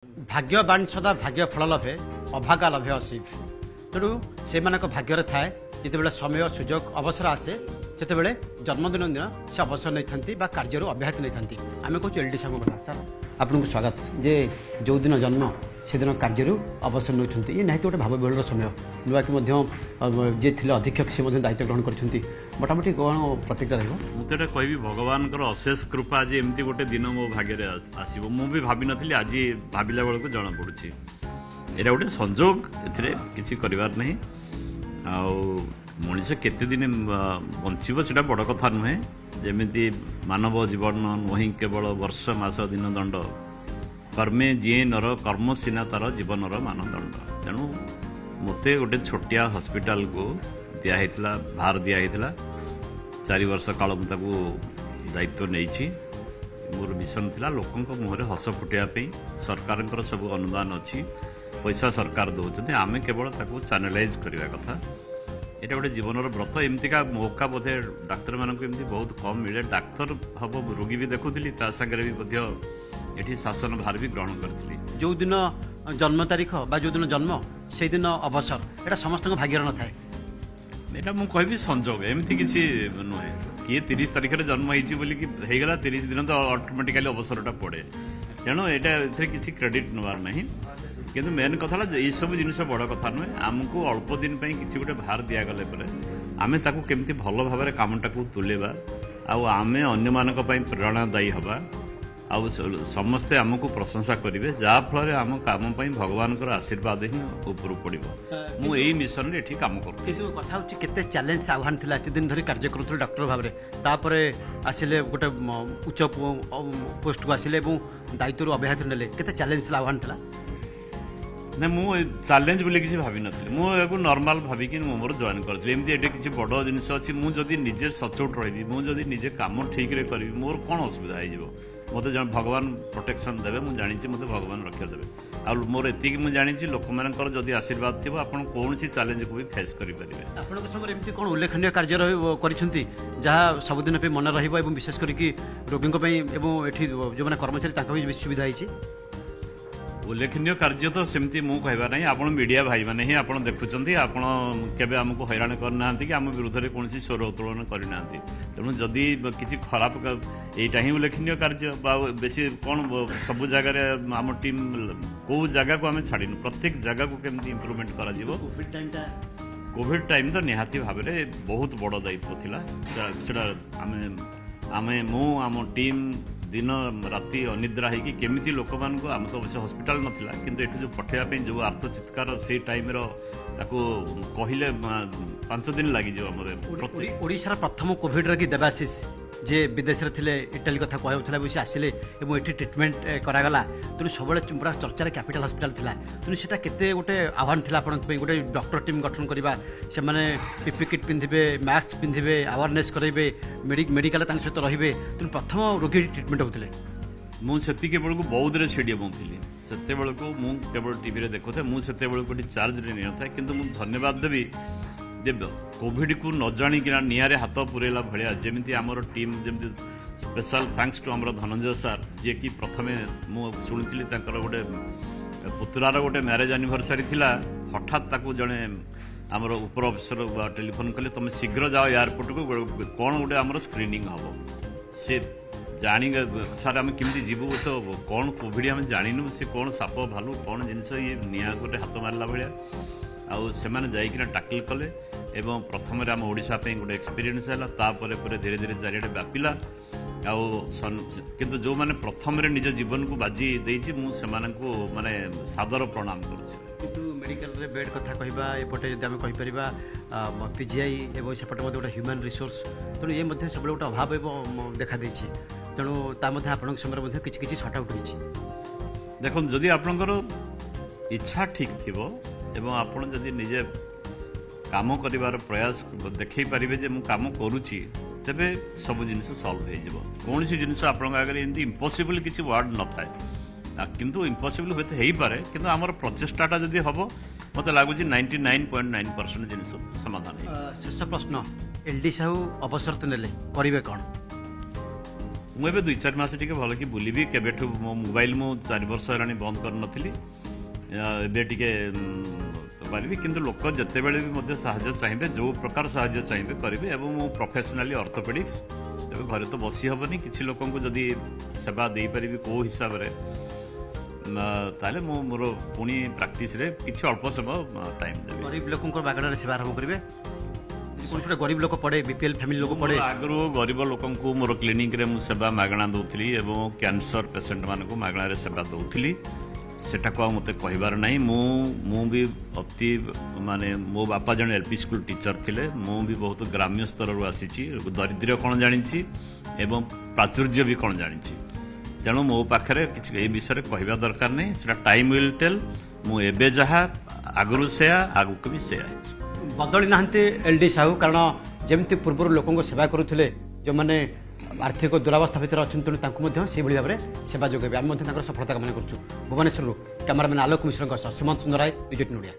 भाग्यवान सदा भाग्य फल लभे अभागा लभे असीब तेणु से भाग्य थाए जिते समय सुजोग अवसर आसे से जन्मदिन दिन से अवसर नहीं कार्य अब्याहति नहीं आम कहूँ एल डी साहब कथा सर आपको स्वागत जे जो दिन जन्म से दिन कार्य अवसर नहीं ये निहाती गोटे भावविहल समय नुआ कि जी थे अधीक्षक से दायित्व ग्रहण कर मोटामोटी कौन प्रतिक्रिया मुझे कहि भगवान अशेष कृपा आज एमती गोटे दिन मो भाग्य आसो मुझे भावी नी आज भाविला बेलू जना पड़ी यहाँ गोटे संजोग ए करार नहीं मनीष केते दिन बंचब से बड़ कथा नुहे जमी मानव जीवन नुह केवल वर्ष मास दिन दंड कर्मे जीए नर कर्म सीना तार जीवनर मानदंड तेणु मते गोटे छोटिया हॉस्पिटल को दिया भार दिया 4 वर्ष काल मुझे दायित्व नहीं मोर मिशन थिला लोकों मुहर हस फुटापी सरकार सब अनुदान अच्छी पैसा सरकार दौरान आम केवल चैनलाइज करने कथा यहाँ गोटे जीवन व्रत एमतीका मौका बोधे डाक्तर मानक बहुत कम मिले डाक्तर हम रोगी भी देखुली सागर भी ये शासन भार भी ग्रहण करी जो दिन जन्म तारीख बा जो दिन जन्म से दिन अवसर यहाँ समस्त भाग्य न थाए यहाँ मुझे कहबी संजोग एमती किसी नुहे किए 30 तारीख में जन्म होगा 30 दिन तो ऑटोमेटिकली अवसरटा पड़े तेणु यहाँ किसी क्रेडिट नवार नहीं किंतु मेन कथा ये सब जिन बड़ कथा नुहे आमको अल्प दिन किसी गोटे भार दिगले आम केमती भल भाव कामटा को तुलेबा आम अन्य मान प्रेरणादायी हवा आउ समस्ते आमको प्रशंसा करेंगे जहाँफल आम कम भगवान आशीर्वाद ही ऊपर पड़ो मु यही मिशन ये कम कर कथा होते चैलेंज आह्वान था एत दिन धरी कार्य करूँ डॉक्टर भाव में आसिले गोटे उच्च पोस्ट को आसिले दायित्व अब्याहति नेले केते चैलेंज आह्वान था ना मु चैलेंज बोले किसी भावी नी मुझे नॉर्मल भाविकी मोर जॉइन करमती ये किसी बड़ जिनस अच्छी मुझे निजे सचोट रही मुझे निजे कम ठीक रे करी मोर कौन असुविधा हो मत भगवान प्रोटेक्शन देवे मुझे जानी मत भगवान रक्षा देवे आ मोर एति मुझे जानी लोक मानकर जदि आशीर्वाद थी आप कौन चैलेंज को भी फेस करेंगे आपन समय एमती कौन उल्लेखनीय कार्य जहाँ सबुदिन मन विशेष करके रोगी जो मैंने कर्मचारी भी सुविधा होती उल्लेखनीय कार्य तो सेमती मु कहवा नहीं आप मीडिया भाई मैंने ही आप देखुं आपड़ केवे आमको हैरान करना कि आम विरुद्ध में कौन स्वर उत्तोलन करना तेणु जदि किसी खराब यहाँ ही उल्लेखनीय कार्य बेसी कौन सब जगार आम टीम कौ जगह को आम छाड़ू प्रत्येक जगह को केमती इम्प्रूवमेंट कर कोविड टाइम तो निहाती भाव में बहुत बड़ दायित्व आम आम टीम दिन राति अनिद्रा होगी केमी लोक मान आम तो अवश्य हस्पिटाल नाला कि जो पठेवाई जो आर्त चित्कार से टाइम कहले 5 दिन लगे ओडिशार प्रथम कोविड रे देवाशीष जे विदेश में थे इटाली कथा कहूँ सी आसिले ये ट्रिटमेंट करागला तेणु सब पूरा चर्चार कैपिटाल हस्पिटाल था तेणु से केते गोटे आह्वान था आप गोटे डॉक्टर टीम गठन करवा से पीपी किट पिंधे मास्क पिंधे अवेयरनेस करेंगे मेडिकल सहित रे तेणु प्रथम रोगी ट्रिटमेंट होते मुझे बेलू बौद्ध में स्टेडियम थी से केवल टीवी देखुए मुझे गोटे चार्ज नहीं था कि धन्यवाद देवी देव कोविड को न जाणिकिना निआरे हाथ पुरेला भाया जमी आमर टीम जमी स्पेशल थैंक्स टू आमर धनंजय सार जी कि प्रथम मुझी गोटे पुतुरार गोटे मैरेज एनिवर्सरी थिला हठात जड़े आमर उपर अफिसर टेलीफोन कले तुम शीघ्र जाओ एयरपोर्ट को कौन गोटे आमर स्क्रीनिंग हम से जाणी सार आम केमी जीवु तो कौन कोविड आम जानू सी कौन साप भालू कौन जिनस ये निआ गोटे हाथ मारला भाया आउ से जाइकिना टाकिल कले एवं प्रथम आम ओडिशा गोटे एक्सपीरियंस है धीरे धीरे चारिड़े व्यापिला किंतु जो मैंने प्रथम निज जीवन को बाजी देती मुझे माने सादर प्रणाम करुँ मेडिकल रे बेड कथा कहवा एपटे जब आम कहीपर पीजीआई और सेपटे गोटे ह्यूमन रिसोर्स तेणु ये सब गोटे अभाव देखा देती तेणु आपण समय किसी सर्ट आउट हो देखो जदि आपणकर इच्छा ठीक थी एवं आपण जदि निजे काम कर प्रयास देखई पारे जे मु काम करुच्ची तेबे सब जिन सल्व हो कौन सी जिन आगे इम्पॉसिबल किसी वर्ड न था किंतु इम्पॉसिबल होते हो पारे किंतु आमर प्रचेष्टा जदि हम मत लगुच 99.9% जिन समाधान शेष प्रश्न एलडी साहू अवसर तो नेले करेंगे कौन ମୁଁ ଏବେ 2-4 ମାସ ଟିକେ ଭଲ କି ବୁଲିବି। କେବେଠୁ ମୋ ମୋବାଇଲ ମୁଁ 4 ବର୍ଷ ହେଲାଣି ବନ୍ଦ କରିନଥିଲି, ଏବେ ଟିକେ ପାରିବି। କିନ୍ତୁ ଲୋକ ଯେତେବେଳେ ବି ମଧ୍ୟ ସାହାଯ୍ୟ ଚାହିଁବେ, ଯେଉଁ ପ୍ରକାର ସାହାଯ୍ୟ ଚାହିଁବେ କରିବେ। ଏବଂ ମୁଁ ପ୍ରଫେସନାଲି ଅର୍ଥୋପେଡିକ୍ସ, ଏବେ ଘରେ ତ ବସି ହେବନି, କିଛି ଲୋକଙ୍କୁ ଯଦି ସେବା ଦେଇପାରିବି କେଉଁ ହିସାବରେ, ତାହେଲେ ମୁଁ ମୋର ପୁଣି ପ୍ରାକ୍ଟିସରେ କିଛି ଅଳ୍ପ ସମୟ ଟାଇମ୍ ଦେବି। ଗରିବ ଲୋକଙ୍କ ମାଗଣାରେ ସେବା ଆରମ୍ଭ କରିବେ। କୌଣସି ଗୋଟେ ଗରିବ ଲୋକ ପଡ଼େ, ବିପିଏଲ୍ ଫ୍ୟାମିଲି ଲୋକ ପଡ଼େ, ଆଗରୁ ଗରିବ ଲୋକଙ୍କୁ ମୋର କ୍ଲିନିକରେ ମୁଁ ସେବା ମାଗଣା ଦେଉଥିଲି ଏବଂ କ୍ୟାନ୍ସର ପେସେଣ୍ଟମାନଙ୍କୁ ମାଗଣାରେ ସେବା ଦେଉଥିଲି। ସେଟାକୁ ଆଉ ମୋତେ କହିବାର ନାହିଁ। ମୁଁ ବି ଅତି ମାନେ ମୋ ବାପା ଜଣେ LP ସ୍କୁଲ ଟିଚର ଥିଲେ। ମୁଁ ବି ବହୁତ ଗ୍ରାମ୍ୟ ସ୍ତରରୁ ଆସିଛି, ଦରିଦ୍ର କ'ଣ ଜାଣିଛି ଏବଂ ପ୍ରାଚୁର୍ଯ୍ୟ ବି କ'ଣ ଜାଣିଛି। ତେଣୁ ମୋ ପାଖରେ କିଛି ଏ ବିଷୟରେ କହିବା ଦରକାର ନାହିଁ, ସେଟା ଟାଇମ୍ ୱିଲ୍ ଟେଲ୍। ମୁଁ ଏବେ ଯାହା ଆଗରୁ ସେୟା, ଆଗକୁ ବି ସେୟା ହେଇଛି। ବଦଳି ନାହାନ୍ତି LD ସାହୁ, କାରଣ ଯେମିତି ପୂର୍ବରୁ ଲୋକଙ୍କ ସେବା କରୁଥିଲେ, ଯେଉଁମାନେ ଆର୍ଥିକ ଦୁରାବସ୍ଥା ଭିତରେ ଅଛନ୍ତି, ତେଣୁ ତାଙ୍କୁ ମଧ୍ୟ ସେଇଭଳି ଭାବରେ ସେବା ଯୋଗାଇବେ। ଆମେ ମଧ୍ୟ ତାଙ୍କର ସଫଳତା କାମନା କରୁଛୁ। ଭୁବନେଶ୍ୱରରୁ କ୍ୟାମେରାମ୍ୟାନ୍ ଆଲୋକ ମିଶ୍ରଙ୍କ ସହ ସୁମନ୍ତ ସୁନ୍ଦର ରାୟ, ବିଜେଟି ଓଡ଼ିଆ।